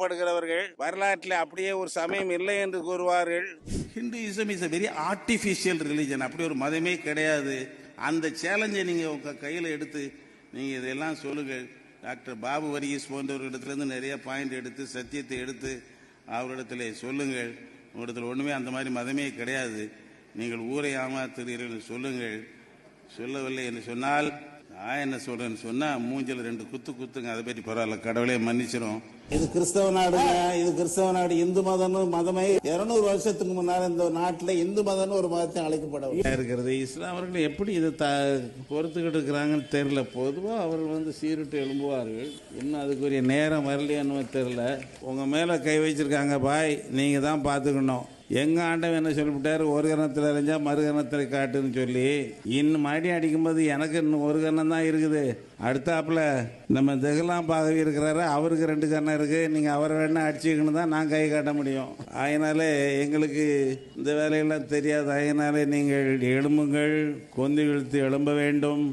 படுகிறவர்கள் வரலாற்றில் அப்படியே ஒரு சமயம் இல்லை என்று கூறுவார்கள். Hinduism is a very artificial religion. அப்படி ஒரு மதமே கிடையாது. அந்த சேலஞ்சை நீங்க உங்க கையில் எடுத்து நீங்க இதெல்லாம் சொல்லுங்கள். டாக்டர் பாபு வர்கீஸ் போன்றவர்களிடத்திலிருந்து நிறைய பாயிண்ட் எடுத்து சத்தியத்தை எடுத்து அவரிடத்திலே சொல்லுங்கள். உங்களிடத்தில் ஒண்ணுமே அந்த மாதிரி மதமே கிடையாது, நீங்கள் ஊரை ஏமாத்துகிறீர்கள் சொல்லுங்கள். சொல்லவில்லை என்று சொன்னால் நான் என்ன சொல்றேன்னு சொன்னா மூஞ்சில் 2 குத்துங்க. அதை பற்றி பரவாயில்ல, கடவுளே மன்னிச்சிடும். இது கிறிஸ்தவ நாடுங்க, இது கிறிஸ்தவ நாடு. இந்து மதமே 200 வருஷத்துக்கு முன்னால் இந்த நாட்டில் இந்து மதம்னு ஒரு மதத்தை அழைக்கப்பட இருக்கிறது. இஸ்லாமர்கள் எப்படி இதை பொறுத்துக்கிட்டு இருக்கிறாங்கன்னு தெரியல. பொதுவாக அவர்கள் சீருட்டு எழும்புவார்கள். இன்னும் அதுக்குரிய நேரம் வரலையான்னு தெரியல. உங்க மேல கை வச்சிருக்காங்க பாய், நீங்க தான் பார்த்துக்கணும். எங்க ஆண்டவன் என்ன சொல்லிவிட்டாரு, ஒரு கரணத்தில் அறிஞ்சா மறு கரணத்தில் காட்டுன்னு சொல்லி. இன்னும் மடி அடிக்கும்போது எனக்கு இன்னும் ஒரு கரணம் தான் இருக்குது. அடுத்தாப்புல நம்ம தெகலாம் பாகவி இருக்கிறாரு, அவருக்கு 2 கரணம் இருக்கு. நீங்க அவரை வேணா அடிச்சுக்கணும் தான் நான் கை காட்ட முடியும். அதனால எங்களுக்கு இந்த வேலையெல்லாம் தெரியாது. அதனால நீங்கள் எழும்புங்கள், கொந்து இழுத்து எழும்ப வேண்டும்.